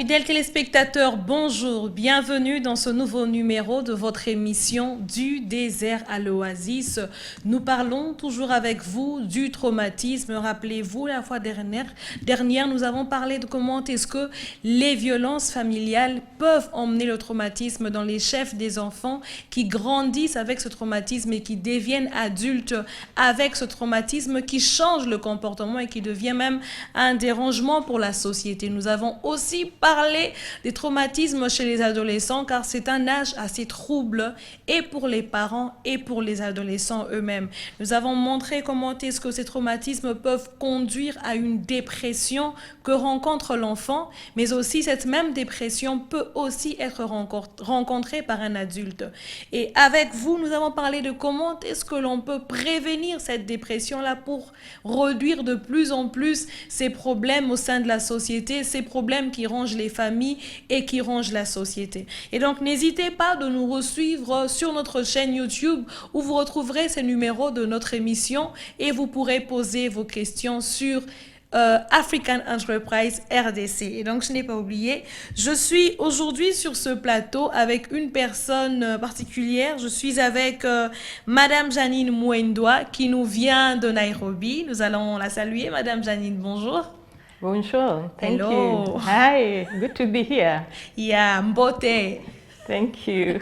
Fidèles téléspectateurs, bonjour, bienvenue dans ce nouveau numéro de votre émission Du désert à l'oasis. Nous parlons toujours avec vous du traumatisme. Rappelez-vous, la fois dernière, nous avons parlé de comment est-ce que les violences familiales peuvent emmener le traumatisme dans les chefs des enfants qui grandissent avec ce traumatisme et qui deviennent adultes avec ce traumatisme, qui change le comportement et qui devient même un dérangement pour la société. Nous avons aussi parlé des traumatismes chez les adolescents car c'est un âge assez trouble et pour les parents et pour les adolescents eux-mêmes. Nous avons montré comment est-ce que ces traumatismes peuvent conduire à une dépression que rencontre l'enfant, mais aussi cette même dépression peut aussi être rencontrée par un adulte. Et avec vous, nous avons parlé de comment est-ce que l'on peut prévenir cette dépression-là pour réduire de plus en plus ces problèmes au sein de la société, ces problèmes qui rongent les familles et qui rongent la société. Et donc, n'hésitez pas de nous suivre sur notre chaîne YouTube où vous retrouverez ces numéros de notre émission et vous pourrez poser vos questions sur African Enterprise RDC. Et donc, je n'ai pas oublié, je suis aujourd'hui sur ce plateau avec une personne particulière. Je suis avec Madame Janine Mwendwa qui nous vient de Nairobi. Nous allons la saluer. Madame Janine, bonjour. Bonjour. Thank Hello. you. Hi. Good to be here. Yeah, Mbote. Thank you.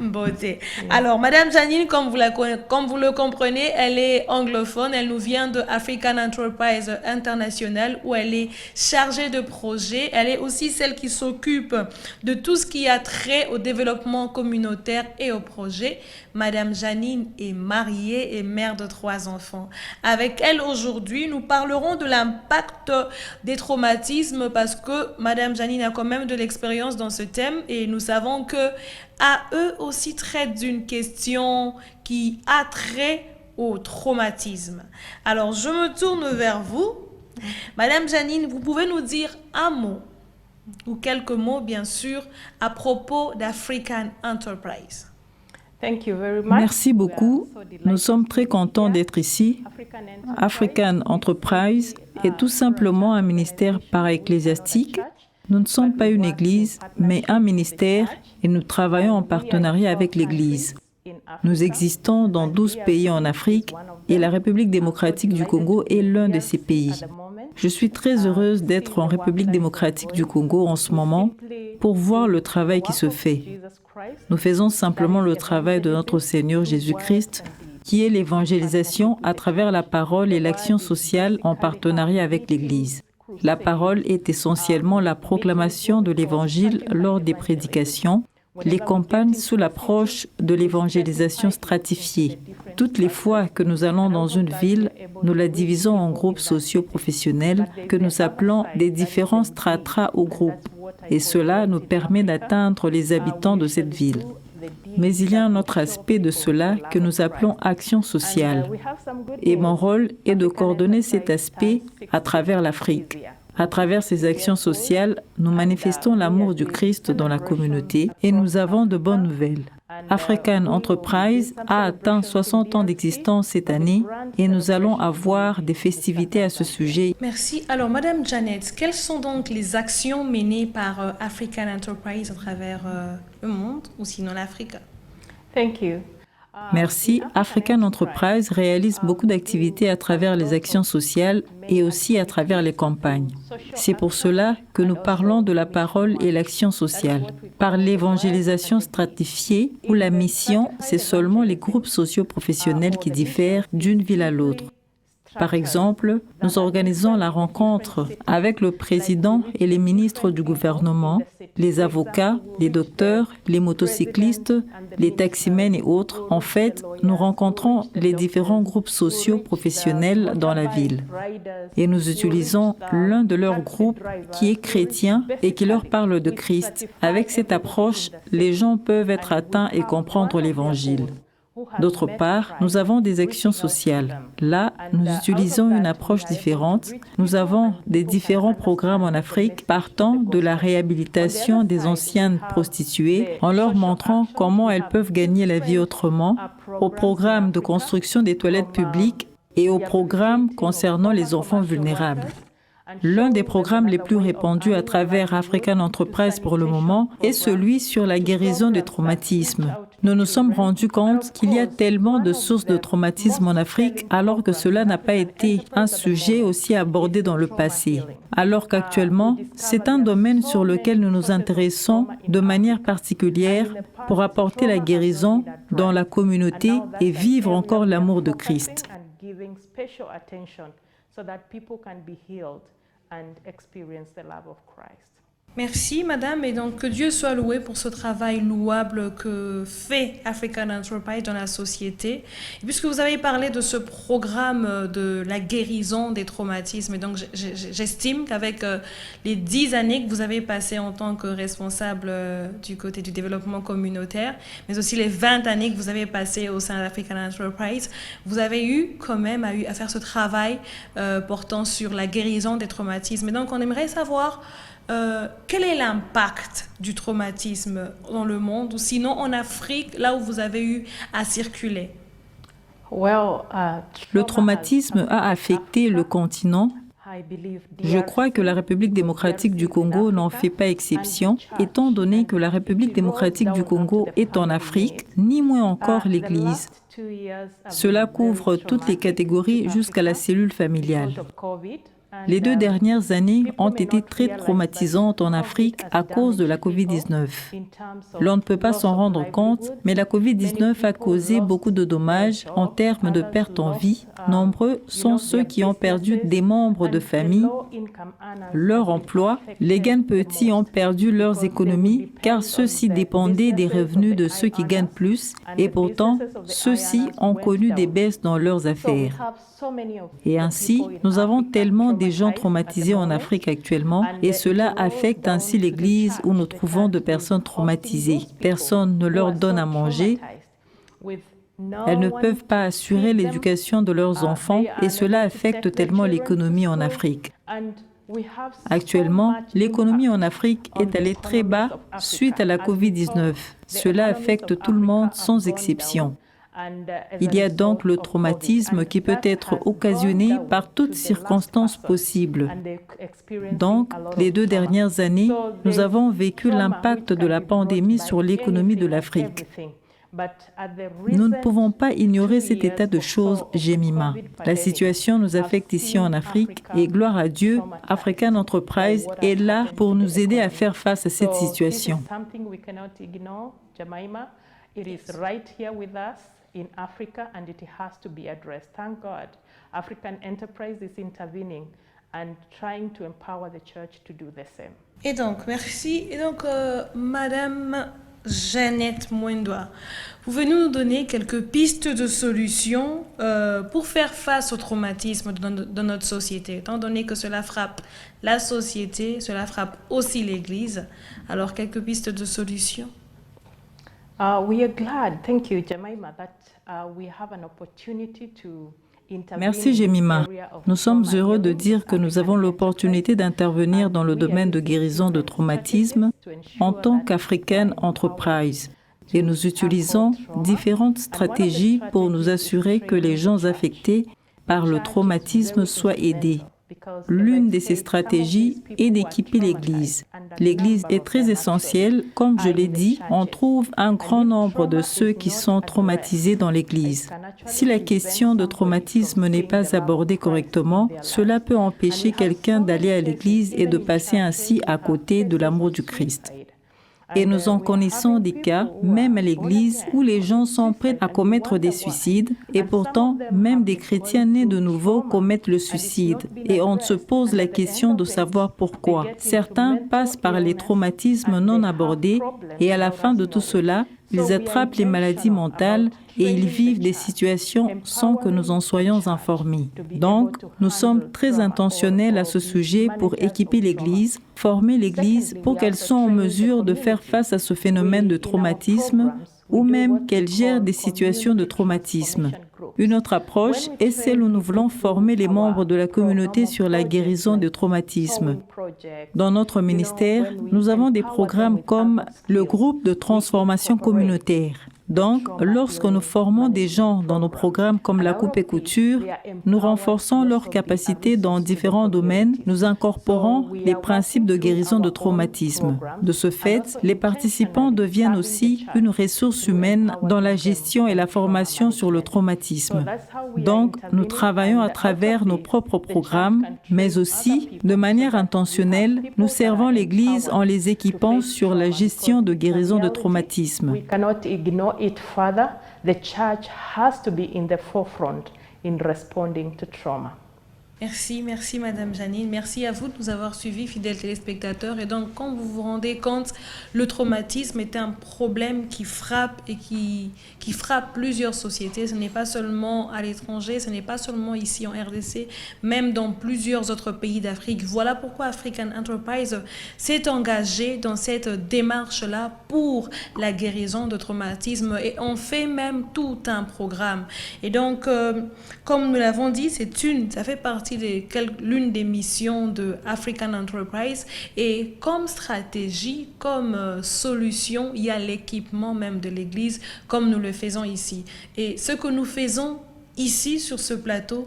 Beauté. Alors, Madame Janine, comme vous le comprenez, elle est anglophone. Elle nous vient de African Enterprise International où elle est chargée de projets. Elle est aussi celle qui s'occupe de tout ce qui a trait au développement communautaire et au projet. Madame Janine est mariée et mère de 3 enfants. Avec elle aujourd'hui, nous parlerons de l'impact des traumatismes parce que Madame Janine a quand même de l'expérience dans ce thème et nous savons que à eux aussi traitent d'une question qui a trait au traumatisme. Alors, je me tourne vers vous. Madame Janine, vous pouvez nous dire un mot, ou quelques mots, bien sûr, à propos d'African Enterprise. Thank you very much. Merci beaucoup. Nous sommes très contents d'être ici. African Enterprise est tout simplement un ministère para-ecclésiastique. Nous ne sommes pas une église, mais un ministère et nous travaillons en partenariat avec l'église. Nous existons dans 12 pays en Afrique et la République démocratique du Congo est l'un de ces pays. Je suis très heureuse d'être en République démocratique du Congo en ce moment pour voir le travail qui se fait. Nous faisons simplement le travail de notre Seigneur Jésus-Christ, qui est l'évangélisation à travers la parole et l'action sociale en partenariat avec l'Église. La parole est essentiellement la proclamation de l'Évangile lors des prédications, les campagnes sous l'approche de l'évangélisation stratifiée. Toutes les fois que nous allons dans une ville, nous la divisons en groupes socio-professionnels que nous appelons des différents stratas ou groupes. Et cela nous permet d'atteindre les habitants de cette ville. Mais il y a un autre aspect de cela que nous appelons action sociale. Et mon rôle est de coordonner cet aspect à travers l'Afrique. À travers ces actions sociales, nous manifestons l'amour du Christ dans la communauté et nous avons de bonnes nouvelles. African Enterprise a atteint 60 ans d'existence cette année et nous allons avoir des festivités à ce sujet. Merci. Alors, Madame Janet, quelles sont donc les actions menées par African Enterprise à travers le monde ou sinon l'Afrique? Thank you. Merci. African Enterprise réalise beaucoup d'activités à travers les actions sociales et aussi à travers les campagnes. C'est pour cela que nous parlons de la parole et l'action sociale. Par l'évangélisation stratifiée, où la mission, c'est seulement les groupes socio-professionnels qui diffèrent d'une ville à l'autre. Par exemple, nous organisons la rencontre avec le président et les ministres du gouvernement, les avocats, les docteurs, les motocyclistes, les taximens et autres. En fait, nous rencontrons les différents groupes sociaux professionnels dans la ville. Et nous utilisons l'un de leurs groupes qui est chrétien et qui leur parle de Christ. Avec cette approche, les gens peuvent être atteints et comprendre l'Évangile. D'autre part, nous avons des actions sociales. Là, nous utilisons une approche différente. Nous avons des différents programmes en Afrique partant de la réhabilitation des anciennes prostituées en leur montrant comment elles peuvent gagner la vie autrement, au programme de construction des toilettes publiques et au programme concernant les enfants vulnérables. L'un des programmes les plus répandus à travers African Enterprise pour le moment est celui sur la guérison des traumatismes. Nous nous sommes rendus compte qu'il y a tellement de sources de traumatisme en Afrique alors que cela n'a pas été un sujet aussi abordé dans le passé. Alors qu'actuellement, c'est un domaine sur lequel nous nous intéressons de manière particulière pour apporter la guérison dans la communauté et vivre encore l'amour de Christ. Merci, madame, et donc que Dieu soit loué pour ce travail louable que fait African Enterprise dans la société. Et puisque vous avez parlé de ce programme de la guérison des traumatismes, et donc j'estime qu'avec les 10 années que vous avez passées en tant que responsable du côté du développement communautaire, mais aussi les 20 années que vous avez passées au sein d'African Enterprise, vous avez eu quand même à faire ce travail portant sur la guérison des traumatismes. Et donc on aimerait savoir quel est l'impact du traumatisme dans le monde, ou sinon en Afrique, là où vous avez eu à circuler? Le traumatisme a affecté le continent. Je crois que la République démocratique du Congo n'en fait pas exception, étant donné que la République démocratique du Congo est en Afrique, ni moins encore l'Église. Cela couvre toutes les catégories jusqu'à la cellule familiale. Les 2 dernières années ont été très traumatisantes en Afrique à cause de la COVID-19. L'on ne peut pas s'en rendre compte, mais la COVID-19 a causé beaucoup de dommages en termes de pertes en vie. Nombreux sont ceux qui ont perdu des membres de famille, leur emploi. Les gains petits ont perdu leurs économies car ceux-ci dépendaient des revenus de ceux qui gagnent plus et pourtant, ceux-ci ont connu des baisses dans leurs affaires. Et ainsi, nous avons tellement de gens traumatisés en Afrique actuellement et cela affecte ainsi l'Église où nous trouvons de personnes traumatisées. Personne ne leur donne à manger. Elles ne peuvent pas assurer l'éducation de leurs enfants et cela affecte tellement l'économie en Afrique. Actuellement, l'économie en Afrique est allée très bas suite à la COVID-19. Cela affecte tout le monde sans exception. Il y a donc le traumatisme qui peut être occasionné par toutes circonstances possibles. Donc, les 2 dernières années, nous avons vécu l'impact de la pandémie sur l'économie de l'Afrique. Nous ne pouvons pas ignorer cet état de choses, Jemima. La situation nous affecte ici en Afrique et gloire à Dieu, African Enterprise est là pour nous aider à faire face à cette situation. In Africa, and it has to be addressed. Thank God, African Enterprise is intervening and trying to empower the church to do the same. Et donc, merci. Et donc, Madame Jeannette Mwendwa, vous venez nous donner quelques pistes de solutions pour faire face au traumatisme dans notre société, étant donné que cela frappe la société, cela frappe aussi l'Église. Alors, quelques pistes de solutions? We are glad, thank you, Jemima, that we have an opportunity to intervene. Merci Jemima. Nous sommes heureux de dire que nous avons l'opportunité d'intervenir dans le domaine de guérison de traumatisme en tant qu'African Enterprise. Et nous utilisons différentes stratégies pour nous assurer que les gens affectés par le traumatisme soient aidés. L'une de ces stratégies est d'équiper l'Église. L'Église est très essentielle. Comme je l'ai dit, on trouve un grand nombre de ceux qui sont traumatisés dans l'Église. Si la question de traumatisme n'est pas abordée correctement, cela peut empêcher quelqu'un d'aller à l'Église et de passer ainsi à côté de l'amour du Christ. Et nous en connaissons des cas, même à l'Église, où les gens sont prêts à commettre des suicides, et pourtant, même des chrétiens nés de nouveau commettent le suicide. Et on se pose la question de savoir pourquoi. Certains passent par les traumatismes non abordés, et à la fin de tout cela, ils attrapent les maladies mentales et ils vivent des situations sans que nous en soyons informés. Donc, nous sommes très intentionnels à ce sujet pour équiper l'Église, former l'Église pour qu'elle soit en mesure de faire face à ce phénomène de traumatisme ou même qu'elle gère des situations de traumatisme. Une autre approche est celle où nous voulons former les membres de la communauté sur la guérison du traumatisme. Dans notre ministère, nous avons des programmes comme le groupe de transformation communautaire. Donc, lorsque nous formons des gens dans nos programmes comme la coupe et couture, nous renforçons leurs capacités dans différents domaines, nous incorporons les principes de guérison de traumatisme. De ce fait, les participants deviennent aussi une ressource humaine dans la gestion et la formation sur le traumatisme. Donc, nous travaillons à travers nos propres programmes, mais aussi, de manière intentionnelle, nous servons l'Église en les équipant sur la gestion de guérison de traumatisme. We cannot ignore it further. The church has to be in the forefront in responding to trauma. Merci Madame Janine. Merci à vous de nous avoir suivis, fidèles téléspectateurs. Et donc, quand vous vous rendez compte, le traumatisme est un problème qui frappe et qui frappe plusieurs sociétés. Ce n'est pas seulement à l'étranger, ce n'est pas seulement ici en RDC, même dans plusieurs autres pays d'Afrique. Voilà pourquoi African Enterprise s'est engagé dans cette démarche-là pour la guérison de traumatisme et on fait même tout un programme. Et donc, comme nous l'avons dit, ça fait partie l'une des missions de African Enterprise et comme stratégie, comme solution, il y a l'équipement même de l'Église comme nous le faisons ici. Et ce que nous faisons ici sur ce plateau,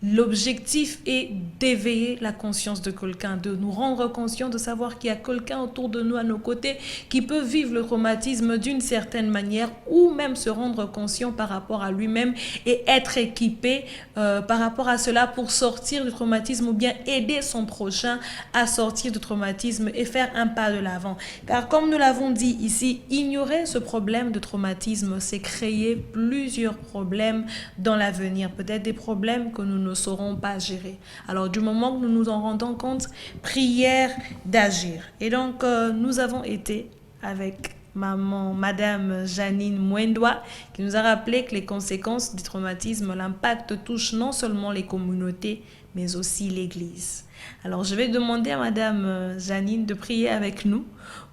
l'objectif est d'éveiller la conscience de quelqu'un, de nous rendre conscients, de savoir qu'il y a quelqu'un autour de nous, à nos côtés, qui peut vivre le traumatisme d'une certaine manière ou même se rendre conscient par rapport à lui-même et être équipé par rapport à cela pour sortir du traumatisme ou bien aider son prochain à sortir du traumatisme et faire un pas de l'avant. Car comme nous l'avons dit ici, ignorer ce problème de traumatisme, c'est créer plusieurs problèmes dans l'avenir, peut-être des problèmes que nous ne sauront pas gérer. Alors du moment que nous nous en rendons compte, prière d'agir. Et donc nous avons été avec Madame Janine Mwendwa, qui nous a rappelé que les conséquences du traumatisme, l'impact touche non seulement les communautés, mais aussi l'Église. Alors je vais demander à Madame Janine de prier avec nous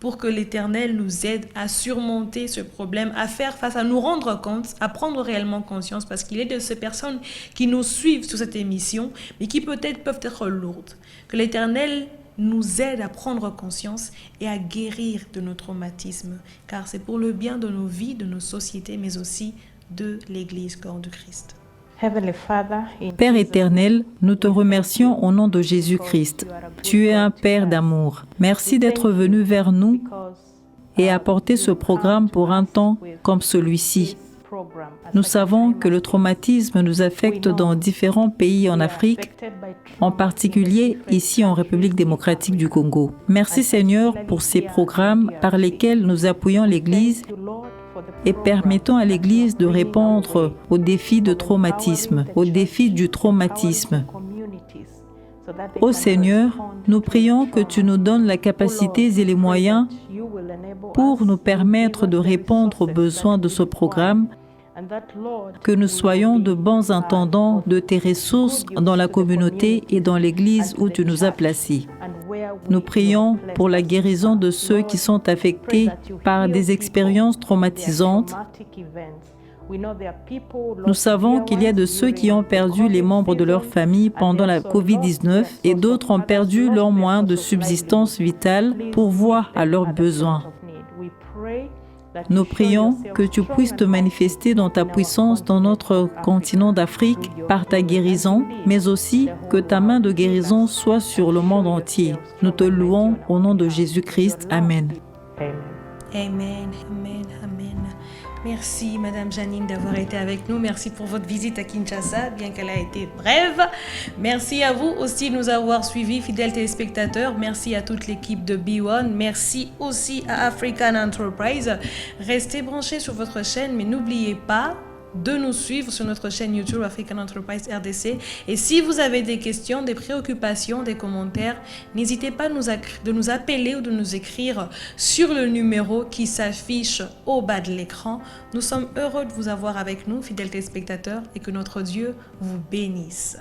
pour que l'Éternel nous aide à surmonter ce problème, à faire face, à nous rendre compte, à prendre réellement conscience, parce qu'il y a de ces personnes qui nous suivent sur cette émission, mais qui peut-être peuvent être lourdes. Que l'Éternel nous aide à prendre conscience et à guérir de nos traumatismes, car c'est pour le bien de nos vies, de nos sociétés, mais aussi de l'Église, corps du Christ. Père éternel, nous te remercions au nom de Jésus-Christ. Tu es un Père d'amour. Merci d'être venu vers nous et apporter ce programme pour un temps comme celui-ci. Nous savons que le traumatisme nous affecte dans différents pays en Afrique, en particulier ici en République démocratique du Congo. Merci Seigneur pour ces programmes par lesquels nous appuyons l'Église et permettons à l'Église de répondre aux défis de traumatisme, aux défis du traumatisme. Ô Seigneur, nous prions que tu nous donnes la capacité et les moyens pour nous permettre de répondre aux besoins de ce programme, que nous soyons de bons intendants de tes ressources dans la communauté et dans l'Église où tu nous as placés. Nous prions pour la guérison de ceux qui sont affectés par des expériences traumatisantes. Nous savons qu'il y a de ceux qui ont perdu les membres de leur famille pendant la COVID-19 et d'autres ont perdu leurs moyens de subsistance vitale pour voir à leurs besoins. Nous prions que tu puisses te manifester dans ta puissance dans notre continent d'Afrique par ta guérison, mais aussi que ta main de guérison soit sur le monde entier. Nous te louons au nom de Jésus-Christ. Amen. Amen, amen, amen. Merci Madame Janine d'avoir été avec nous. Merci pour votre visite à Kinshasa, bien qu'elle a été brève. Merci à vous aussi de nous avoir suivis, fidèles téléspectateurs. Merci à toute l'équipe de B1. Merci aussi à African Enterprise. Restez branchés sur votre chaîne, mais n'oubliez pas de nous suivre sur notre chaîne YouTube African Enterprise RDC. Et si vous avez des questions, des préoccupations, des commentaires, n'hésitez pas de nous appeler ou de nous écrire sur le numéro qui s'affiche au bas de l'écran. Nous sommes heureux de vous avoir avec nous, fidèles téléspectateurs, et que notre Dieu vous bénisse.